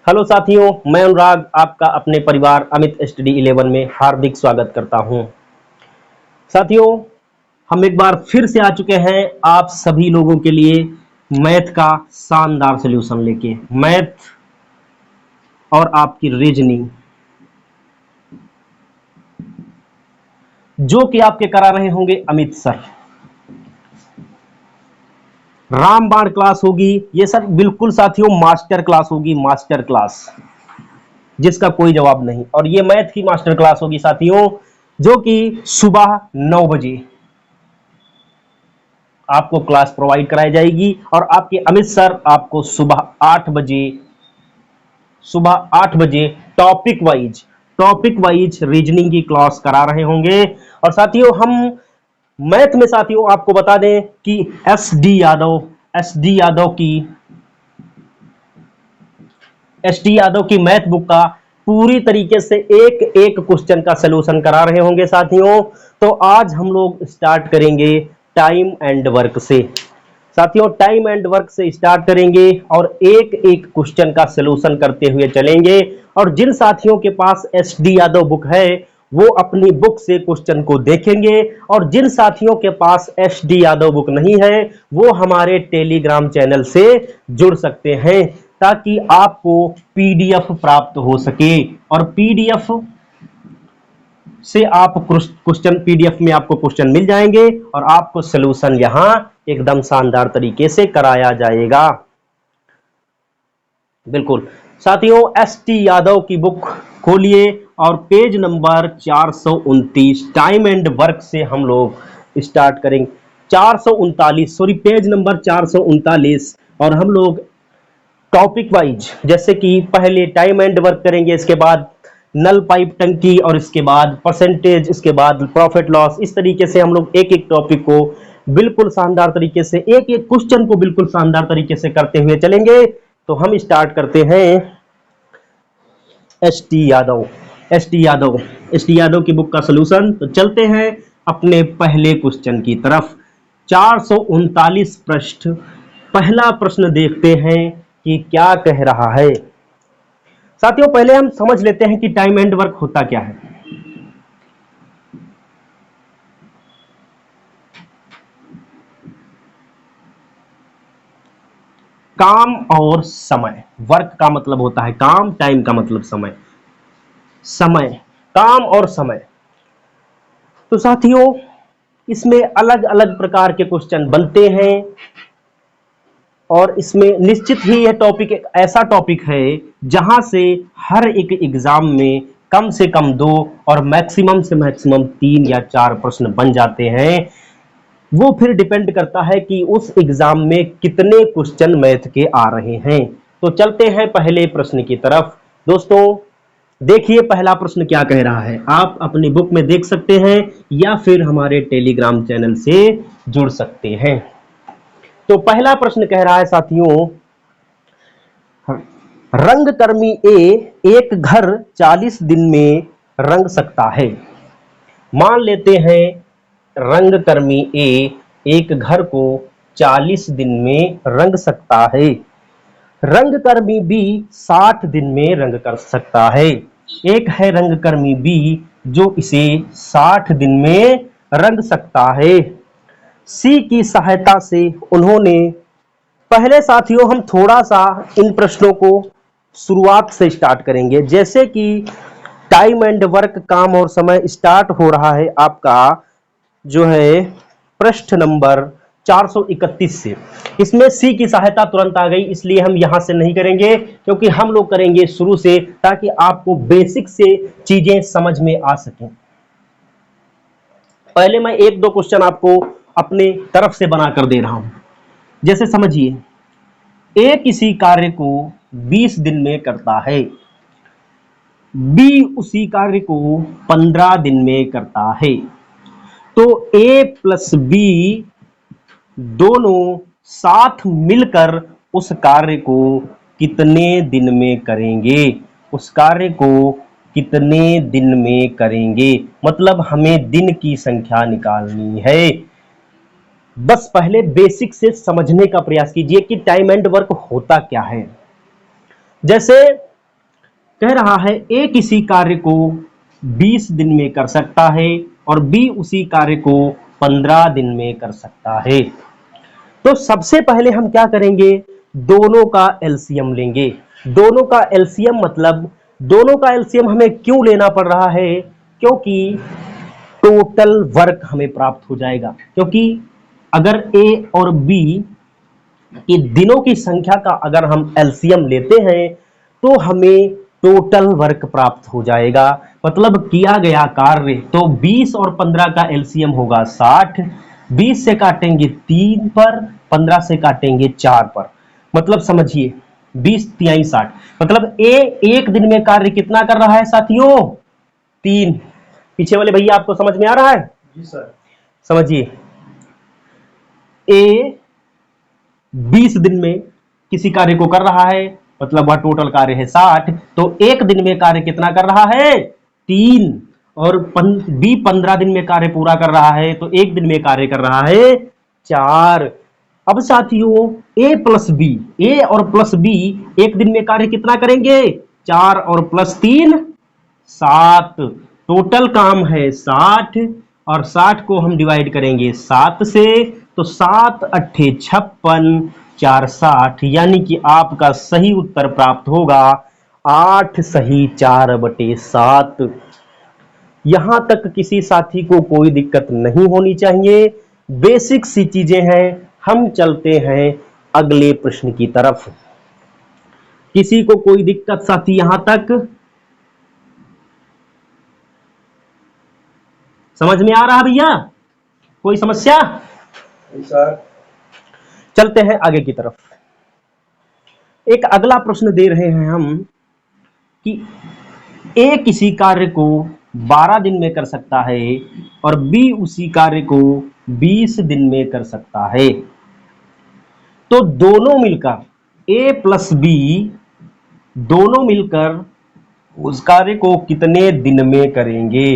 Hello साथियों, मैं अनुराग आपका अपने परिवार अमित स्टडी 11 में हार्दिक स्वागत करता हूं। साथियों, हम एक बार फिर से आ चुके हैं आप सभी लोगों के लिए मैथ का शानदार सॉल्यूशन लेके। मैथ और आपकी रीजनिंग जो कि आपके करा रहे होंगे अमित सर। रामबाण क्लास होगी, ये सब बिल्कुल साथियों मास्टर क्लास होगी, मास्टर क्लास जिसका कोई जवाब नहीं। और ये मैथ की मास्टर क्लास होगी साथियों, जो कि सुबह 9 बजे आपको क्लास प्रोवाइड कराई जाएगी और आपके अमित सर आपको सुबह 8 बजे टॉपिक वाइज रीजनिंग की क्लास करा रहे होंगे। और साथियों, हम मैथ में साथियों आपको बता दें कि एस डी यादव की मैथ बुक का पूरी तरीके से एक एक क्वेश्चन का सलूशन करा रहे होंगे साथियों। तो आज हम लोग स्टार्ट करेंगे टाइम एंड वर्क से। साथियों, टाइम एंड वर्क से स्टार्ट करेंगे और एक एक क्वेश्चन का सलूशन करते हुए चलेंगे। और जिन साथियों के पास एस डी यादव बुक है वो अपनी बुक से क्वेश्चन को देखेंगे, और जिन साथियों के पास एस डी यादव बुक नहीं है वो हमारे टेलीग्राम चैनल से जुड़ सकते हैं, ताकि आपको पीडीएफ प्राप्त हो सके। और पीडीएफ से आप क्वेश्चन, पीडीएफ में आपको क्वेश्चन मिल जाएंगे और आपको सलूशन यहां एकदम शानदार तरीके से कराया जाएगा। बिल्कुल साथियों, एस टी यादव की बुक खोलिए और page number 429 time and work से हम लोग स्टार्ट करेंगे। 439 सॉरी, पेज नंबर 439। और हम लोग टॉपिक वाइज, जैसे कि पहले टाइम एंड वर्क करेंगे, इसके बाद नल पाइप टंकी, और इसके बाद परसेंटेज, इसके बाद प्रॉफिट लॉस। इस तरीके से हम लोग एक एक टॉपिक को बिल्कुल शानदार तरीके से, एक एक क्वेश्चन को बिल्कुल शानदार तरीके से करते हुए चलेंगे। तो हम स्टार्ट करते हैं एस टी यादव की बुक का सलूशन। तो चलते हैं अपने पहले क्वेश्चन की तरफ। 439 पृष्ठ, पहला प्रश्न देखते हैं कि क्या कह रहा है। साथियों, पहले हम समझ लेते हैं कि टाइम एंड वर्क होता क्या है। काम और समय। वर्क का मतलब होता है काम, टाइम का मतलब समय। समय, काम और समय। तो साथियों, इसमें अलग अलग प्रकार के क्वेश्चन बनते हैं और इसमें निश्चित ही यह टॉपिक एक ऐसा टॉपिक है जहां से हर एक एग्जाम में कम से कम 2 और मैक्सिमम से मैक्सिमम 3 या 4 प्रश्न बन जाते हैं। वो फिर डिपेंड करता है कि उस एग्जाम में कितने क्वेश्चन मैथ के आ रहे हैं। तो चलते हैं पहले प्रश्न की तरफ। दोस्तों, देखिए पहला प्रश्न क्या कह रहा है। आप अपनी बुक में देख सकते हैं या फिर हमारे टेलीग्राम चैनल से जुड़ सकते हैं। तो पहला प्रश्न कह रहा है साथियों, रंगकर्मी ए एक घर 40 दिन में रंग सकता है। मान लेते हैं रंगकर्मी ए एक घर को 40 दिन में रंग सकता है। रंगकर्मी बी 60 दिन में रंग कर सकता है। एक है रंगकर्मी बी जो इसे 60 दिन में रंग सकता है। सी की सहायता से उन्होंने, पहले साथियों हम थोड़ा सा इन प्रश्नों को शुरुआत से स्टार्ट करेंगे। जैसे कि टाइम एंड वर्क, काम और समय स्टार्ट हो रहा है आपका जो है पृष्ठ नंबर 431 से। इसमें सी की सहायता तुरंत आ गई, इसलिए हम यहां से नहीं करेंगे, क्योंकि हम लोग करेंगे शुरू से, ताकि आपको बेसिक से चीजें समझ में आ सकें। पहले मैं एक दो क्वेश्चन आपको अपने तरफ से बनाकर दे रहा हूं। जैसे समझिए, ए किसी कार्य को 20 दिन में करता है, बी उसी कार्य को 15 दिन में करता है। तो ए प्लस बी दोनों साथ मिलकर उस कार्य को कितने दिन में करेंगे, उस कार्य को कितने दिन में करेंगे, मतलब हमें दिन की संख्या निकालनी है। बस पहले बेसिक से समझने का प्रयास कीजिए कि टाइम एंड वर्क होता क्या है। जैसे कह रहा है ए किसी कार्य को 20 दिन में कर सकता है और बी उसी कार्य को 15 दिन में कर सकता है। तो सबसे पहले हम क्या करेंगे, दोनों का एलसीएम लेंगे। दोनों का एलसीएम मतलब दोनों का एलसीएम हमें क्यों लेना पड़ रहा है, क्योंकि टोटल वर्क हमें प्राप्त हो जाएगा। क्योंकि अगर ए और बी कि दिनों की संख्या का अगर हम एलसीएम लेते हैं तो हमें टोटल वर्क प्राप्त हो जाएगा, मतलब किया गया कार्य। तो 20 और 15 का एलसीएम होगा 60। 20 से काटेंगे 3 पर, 15 से काटेंगे 4 पर, मतलब समझिए 20 तिहाई 60, मतलब ए एक दिन में कार्य कितना कर रहा है साथियों, 3। पीछे वाले भैया आपको समझ में आ रहा है? जी सर। समझिए, ए 20 दिन में किसी कार्य को कर रहा है, मतलब वह टोटल कार्य है 60, तो एक दिन में कार्य कितना कर रहा है, 3। और बी 15 दिन में कार्य पूरा कर रहा है, तो एक दिन में कार्य कर रहा है 4। अब साथियों ए प्लस बी, ए और प्लस बी एक दिन में कार्य कितना करेंगे, 4 और प्लस 3 7। टोटल काम है 60 और 60 को हम डिवाइड करेंगे 7 से, तो 7 अट्ठे 56, 4 60, यानी कि आपका सही उत्तर प्राप्त होगा 8 सही 4/7। यहां तक किसी साथी को कोई दिक्कत नहीं होनी चाहिए, बेसिक सी चीजें हैं। हम चलते हैं अगले प्रश्न की तरफ। किसी को कोई दिक्कत साथी यहां तक समझ में आ रहा भैया, कोई समस्या? सर चलते हैं आगे की तरफ। एक अगला प्रश्न दे रहे हैं हम कि ए किसी कार्य को 12 दिन में कर सकता है और बी उसी कार्य को 20 दिन में कर सकता है। तो दोनों मिलकर ए प्लस बी दोनों मिलकर उस कार्य को कितने दिन में करेंगे?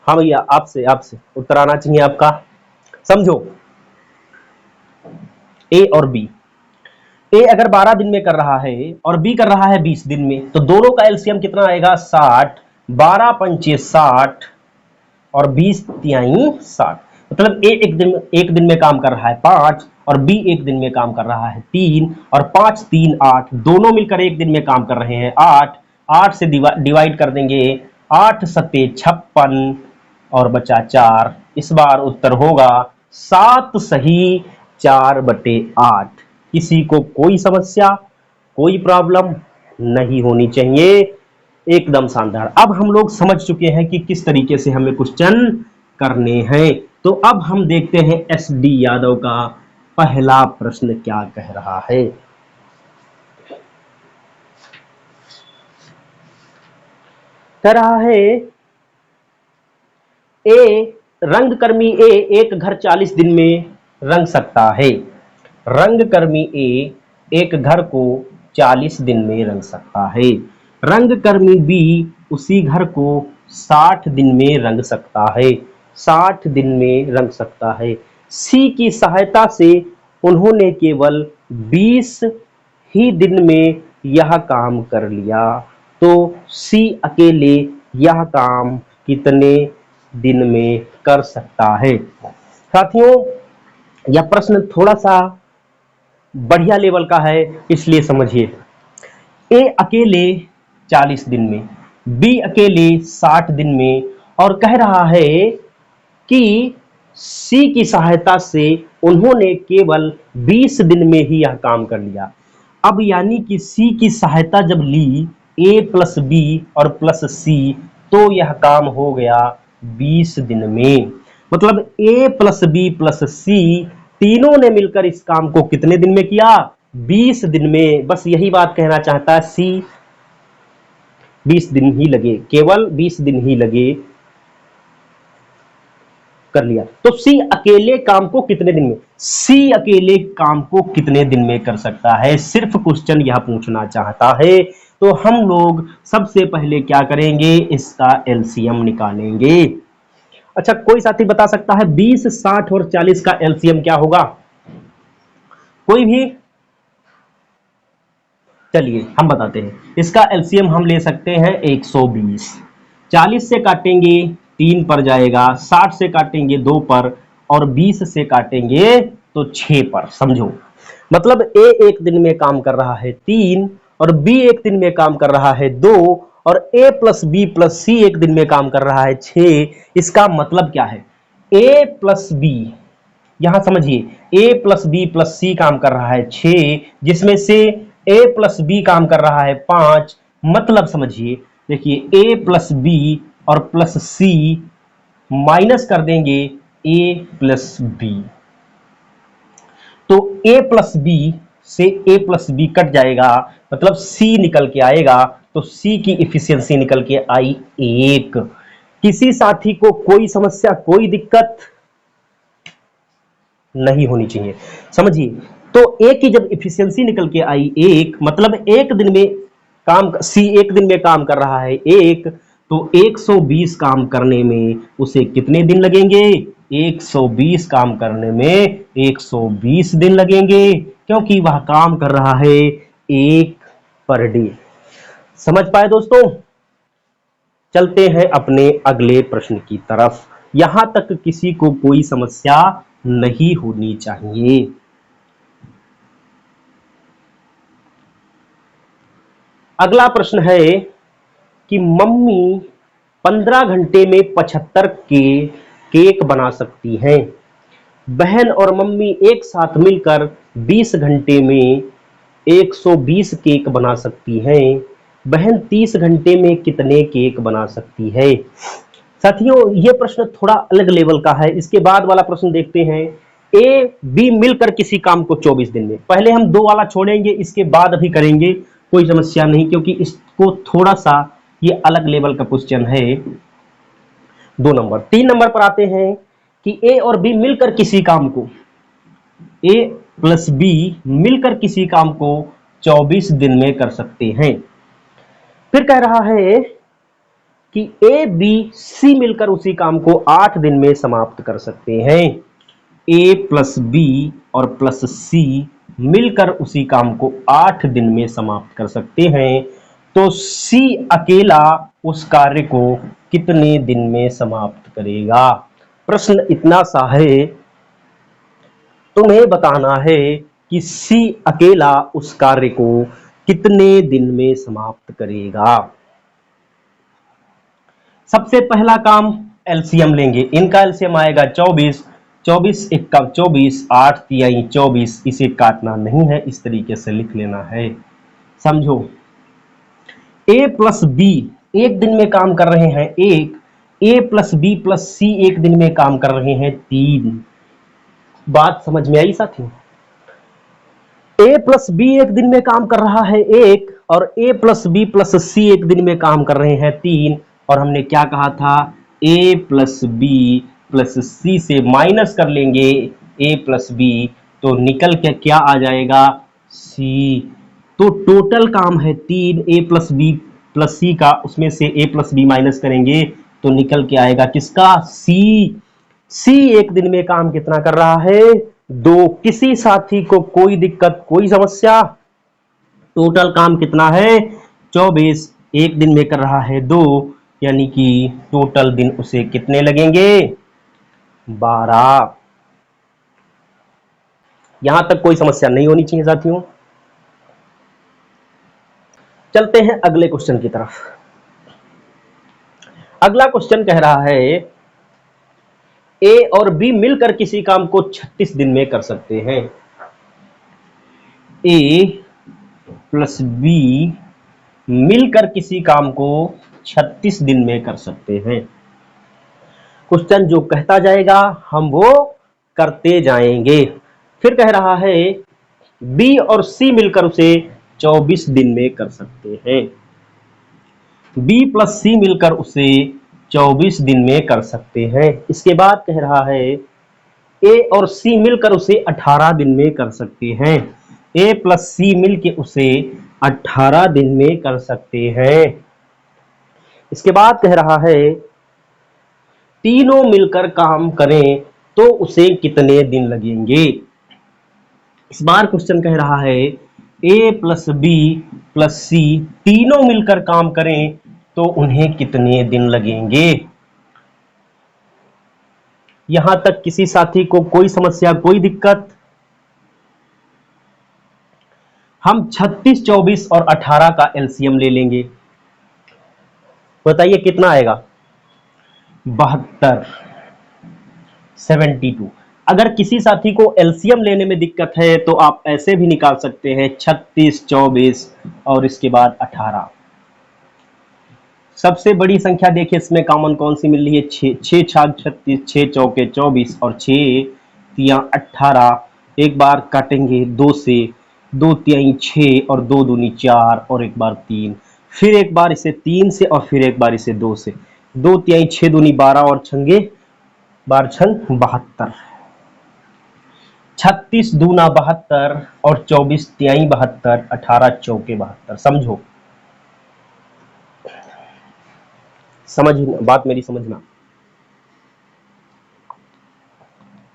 हाँ भैया, आपसे आपसे उत्तर आना चाहिए आपका। समझो, ए और बी, ए अगर 12 दिन में कर रहा है और बी कर रहा है 20 दिन में, तो दोनों का एलसीएम कितना आएगा, 60। 12 पंचे 60 और 20 तिहाई 60, मतलब ए एक दिन में काम कर रहा है 5 और बी एक दिन में काम कर रहा है 3, और 5 3 8, दोनों मिलकर एक दिन में काम कर रहे हैं 8। 8 से डिवाइड कर देंगे, 8 सत्ते 56 और बचा 4। इस बार उत्तर होगा 7 सही 4/8। किसी को कोई समस्या, कोई प्रॉब्लम नहीं होनी चाहिए, एकदम शानदार। अब हम लोग समझ चुके हैं कि किस तरीके से हमें क्वेश्चन करने हैं। तो अब हम देखते हैं एस डी यादव का पहला प्रश्न क्या कह रहा है। कह रहा है ए रंगकर्मी ए एक घर 40 दिन में रंग सकता है। रंगकर्मी ए एक घर को 40 दिन में रंग सकता है। रंगकर्मी बी उसी घर को 60 दिन में रंग सकता है। 60 दिन में रंग सकता है। सी की सहायता से उन्होंने केवल 20 ही दिन में यह काम कर लिया। तो सी अकेले यह काम कितने दिन में कर सकता है? साथियों, यह प्रश्न थोड़ा सा बढ़िया लेवल का है, इसलिए समझिए। ए अकेले 40 दिन में, बी अकेले 60 दिन में, और कह रहा है कि सी की सहायता से उन्होंने केवल 20 दिन में ही यह काम कर लिया। अब यानी कि सी की सहायता जब ली, ए प्लस बी और प्लस सी, तो यह काम हो गया 20 दिन में। मतलब ए प्लस बी प्लस सी तीनों ने मिलकर इस काम को कितने दिन में किया, 20 दिन में। बस यही बात कहना चाहता है सी, 20 दिन ही लगे, केवल 20 दिन ही लगे। कर लिया। तो सी अकेले काम को कितने दिन में, सी अकेले काम को कितने दिन में कर सकता है, सिर्फ क्वेश्चन यह पूछना चाहता है। तो हम लोग सबसे पहले क्या करेंगे, इसका एलसीएम निकालेंगे। अच्छा, कोई साथी बता सकता है 20, 60 और 40 का एलसीएम क्या होगा? कोई भी? चलिए हम बताते हैं। इसका एलसीएम हम ले सकते हैं 120। 40 से काटेंगे 3 पर जाएगा, 60 से काटेंगे 2 पर, और 20 से काटेंगे तो 6 पर। समझो, मतलब ए एक दिन में काम कर रहा है 3, और बी एक दिन में काम कर रहा है 2, और ए प्लस बी प्लस सी एक दिन में काम कर रहा है 6। इसका मतलब क्या है, ए प्लस बी, यहां समझिए ए प्लस बी प्लस सी काम कर रहा है 6, जिसमें से ए प्लस बी काम कर रहा है 5। मतलब समझिए, देखिए ए प्लस बी और प्लस सी माइनस कर देंगे ए प्लस बी, तो ए प्लस बी से ए प्लस बी कट जाएगा, मतलब सी निकल के आएगा। तो सी की इफिशियंसी निकल के आई 1। किसी साथी को कोई समस्या, कोई दिक्कत नहीं होनी चाहिए, समझिए। तो ए की जब इफिशियंसी निकल के आई 1, मतलब एक दिन में काम, सी एक दिन में काम कर रहा है 1, तो 120 काम करने में उसे कितने दिन लगेंगे, 120 काम करने में 120 दिन लगेंगे, क्योंकि वह काम कर रहा है 1 पर डे। समझ पाए दोस्तों? चलते हैं अपने अगले प्रश्न की तरफ। यहां तक किसी को कोई समस्या नहीं होनी चाहिए। अगला प्रश्न है कि मम्मी 15 घंटे में 75 केक बना सकती हैं। बहन और मम्मी एक साथ मिलकर 20 घंटे में 120 केक बना सकती हैं। बहन 30 घंटे में कितने केक बना सकती है? साथियों, यह प्रश्न थोड़ा अलग लेवल का है। इसके बाद वाला प्रश्न देखते हैं। ए बी मिलकर किसी काम को 24 दिन में, पहले हम 2 वाला छोड़ेंगे, इसके बाद अभी करेंगे, कोई समस्या नहीं, क्योंकि इसको थोड़ा सा ये अलग लेवल का क्वेश्चन है। 2 नंबर, 3 नंबर पर आते हैं कि ए और बी मिलकर किसी काम को, ए प्लस बी मिलकर किसी काम को 24 दिन में कर सकते हैं। फिर कह रहा है कि ए बी सी मिलकर उसी काम को 8 दिन में समाप्त कर सकते हैं। ए प्लस बी और प्लस सी मिलकर उसी काम को 8 दिन में समाप्त कर सकते हैं। तो सी अकेला उस कार्य को कितने दिन में समाप्त करेगा? प्रश्न इतना सा है, तुम्हें बताना है कि सी अकेला उस कार्य को कितने दिन में समाप्त करेगा। सबसे पहला काम एलसीएम लेंगे, इनका एलसीएम आएगा 24, 24 1 24, 8 तिहाई 24, इसे काटना नहीं है, इस तरीके से लिख लेना है। समझो, ए प्लस बी एक दिन में काम कर रहे हैं 1, ए प्लस बी प्लस सी एक दिन में काम कर रहे हैं 3। बात समझ में आई साथियों? ए प्लस बी एक दिन में काम कर रहा है 1, और ए प्लस बी प्लस सी एक दिन में काम कर रहे हैं 3। और हमने क्या कहा था, ए प्लस बी प्लस सी से माइनस कर लेंगे ए प्लस बी, तो निकल के क्या आ जाएगा, सी। तो टोटल काम है 3 ए प्लस बी प्लस सी का, उसमें से ए प्लस बी माइनस करेंगे तो निकल के आएगा किसका, सी। सी एक दिन में काम कितना कर रहा है, 2। किसी साथी को कोई दिक्कत, कोई समस्या? टोटल काम कितना है, 24, एक दिन में कर रहा है 2, यानी कि टोटल दिन उसे कितने लगेंगे, 12। यहां तक कोई समस्या नहीं होनी चाहिए साथियों। चलते हैं अगले क्वेश्चन की तरफ। अगला क्वेश्चन कह रहा है ए और बी मिलकर किसी काम को 36 दिन में कर सकते हैं। ए प्लस बी मिलकर किसी काम को 36 दिन में कर सकते हैं। क्वेश्चन जो कहता जाएगा हम वो करते जाएंगे। फिर कह रहा है बी और सी मिलकर उसे 24 दिन में कर सकते हैं। बी प्लस सी मिलकर उसे 24 दिन में कर सकते हैं। इसके बाद कह रहा है ए और सी मिलकर उसे 18 दिन में कर सकते हैं। ए प्लस सी मिलके उसे 18 दिन में कर सकते हैं। इसके बाद कह रहा है तीनों मिलकर काम करें तो उसे कितने दिन लगेंगे। इस बार क्वेश्चन कह रहा है ए प्लस बी प्लस सी तीनों मिलकर काम करें तो उन्हें कितने दिन लगेंगे। यहां तक किसी साथी को कोई समस्या, कोई दिक्कत? हम 36, 24 और 18 का एलसीएम ले लेंगे। बताइए कितना आएगा? 72, 72। अगर किसी साथी को एलसीएम लेने में दिक्कत है तो आप ऐसे भी निकाल सकते हैं 36, 24 और इसके बाद 18। सबसे बड़ी संख्या देखिए इसमें कॉमन कौन सी मिल रही है? 6, 6 छाग 36, 6 चौके 24 और 6 तिया 18। एक बार काटेंगे 2 से, 2 तिहाई 6 और 2 दूनी 4 और एक बार 3, फिर एक बार इसे 3 से और फिर एक बार इसे 2 से, 2 तिहाई 6 दूनी 12 और छंगे 12 छंग 72, 36 दूना 72 और 24 तिहाई 72, 18 चौके 72। समझो, समझना बात मेरी, समझना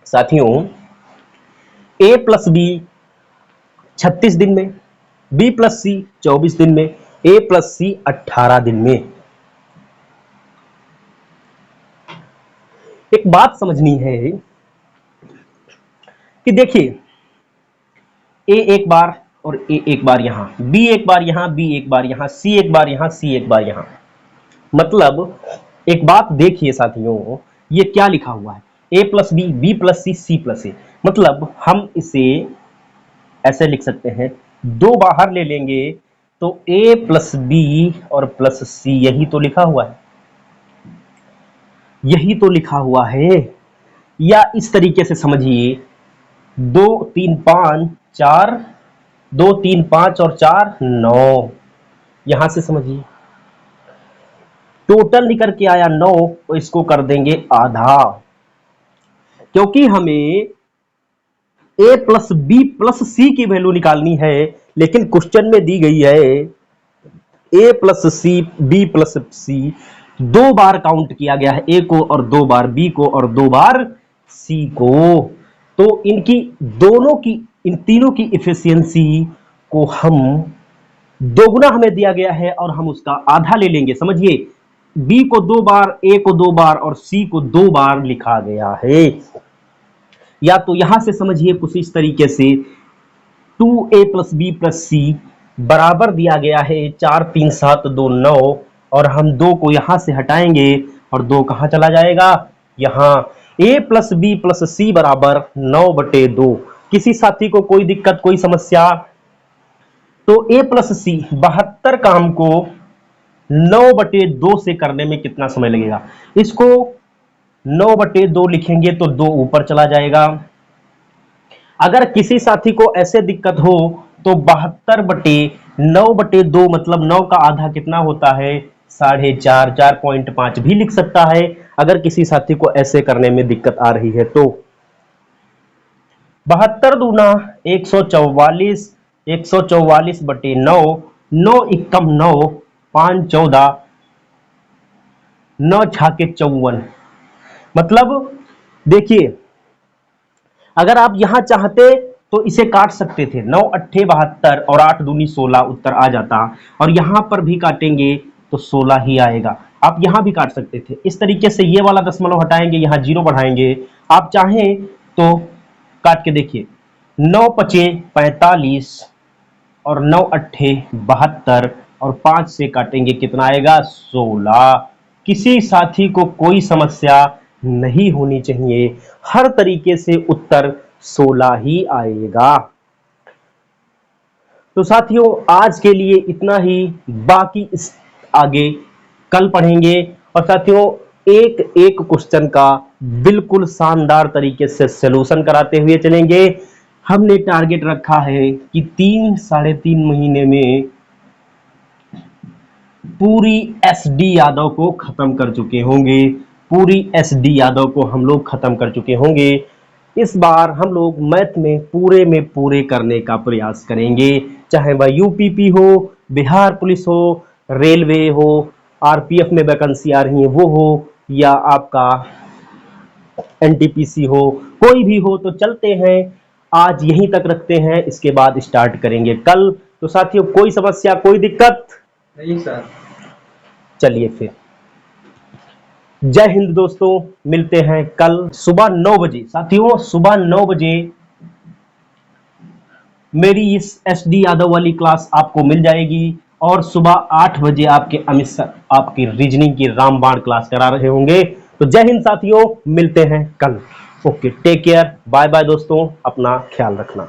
साथियों। ए प्लस बी 36 दिन में, बी प्लस सी 24 दिन में, ए प्लस सी 18 दिन में। एक बात समझनी है कि देखिए ए एक बार और ए एक बार यहां, बी एक बार यहां, बी एक बार यहां, सी एक बार यहां, सी एक बार यहां। मतलब एक बात देखिए साथियों, ये क्या लिखा हुआ है? ए प्लस बी, बी प्लस सी, सी प्लस ए। मतलब हम इसे ऐसे लिख सकते हैं, दो बाहर ले लेंगे तो ए प्लस बी और प्लस सी, यही तो लिखा हुआ है, यही तो लिखा हुआ है। या इस तरीके से समझिए, 2 3 5 4, 2 3 5 और 4 9। यहां से समझिए टोटल निकल के आया 9, तो इसको कर देंगे आधा, क्योंकि हमें ए प्लस बी प्लस सी की वैल्यू निकालनी है, लेकिन क्वेश्चन में दी गई है ए प्लस सी बी प्लस सी, 2 बार काउंट किया गया है, ए को और 2 बार बी को और 2 बार सी को। तो इनकी दोनों की, इन तीनों की इफिशियंसी को हम दोगुना हमें दिया गया है और हम उसका आधा ले लेंगे। समझिए, बी को 2 बार, ए को 2 बार और सी को 2 बार लिखा गया है। या तो यहां से समझिए कुछ इस तरीके से, 2a प्लस बी प्लस सी बराबर दिया गया है 4 3 7 2 9, और हम 2 को यहां से हटाएंगे और 2 कहां चला जाएगा? यहां। a प्लस बी प्लस सी बराबर 9/2। किसी साथी को कोई दिक्कत, कोई समस्या? तो a प्लस सी 72 काम को 9/2 से करने में कितना समय लगेगा? इसको 9/2 लिखेंगे तो 2 ऊपर चला जाएगा। अगर किसी साथी को ऐसे दिक्कत हो तो 72/9/2 मतलब 9 का आधा कितना होता है? 4.5, 4.5 भी लिख सकता है, अगर किसी साथी को ऐसे करने में दिक्कत आ रही है तो। 72 दूना 144, 144/9, 9 एकम 9, 5 14, 9 छाके 54। मतलब देखिए, अगर आप यहां चाहते तो इसे काट सकते थे, 9 अट्ठे 72 और 8 दूनी 16 उत्तर आ जाता, और यहां पर भी काटेंगे तो 16 ही आएगा। आप यहां भी काट सकते थे इस तरीके से, ये वाला दशमलव हटाएंगे, यहां 0 बढ़ाएंगे। आप चाहें तो काट के देखिए, 9 पचे 45 और 9 अट्ठे 72 और 5 से काटेंगे, कितना आएगा? 16। किसी साथी को कोई समस्या नहीं होनी चाहिए, हर तरीके से उत्तर 16 ही आएगा। तो साथियों आज के लिए इतना ही, बाकी इस आगे कल पढ़ेंगे। और साथियों एक एक क्वेश्चन का बिल्कुल शानदार तरीके से सॉल्यूशन कराते हुए चलेंगे। हमने टारगेट रखा है कि 3 साढ़े 3 महीने में पूरी एसडी यादव को खत्म कर चुके होंगे, पूरी एसडी यादव को हम लोग खत्म कर चुके होंगे। इस बार हम लोग मैथ में पूरे करने का प्रयास करेंगे, चाहे वह यूपीपी हो, बिहार पुलिस हो, रेलवे हो, आरपीएफ में वैकेंसी आ रही है वो हो, या आपका एनटीपीसी हो, कोई भी हो। तो चलते हैं, आज यहीं तक रखते हैं, इसके बाद स्टार्ट करेंगे कल। तो साथियों, कोई समस्या, कोई दिक्कत नहीं सर। चलिए फिर, जय हिंद दोस्तों, मिलते हैं कल सुबह 9 बजे। साथियों, सुबह 9 बजे मेरी इस एसडी यादव वाली क्लास आपको मिल जाएगी, और सुबह 8 बजे आपके अमित सर आपकी रीजनिंग की रामबाण क्लास करा रहे होंगे। तो जय हिंद साथियों, मिलते हैं कल। Okay, take care, bye bye दोस्तों, अपना ख्याल रखना।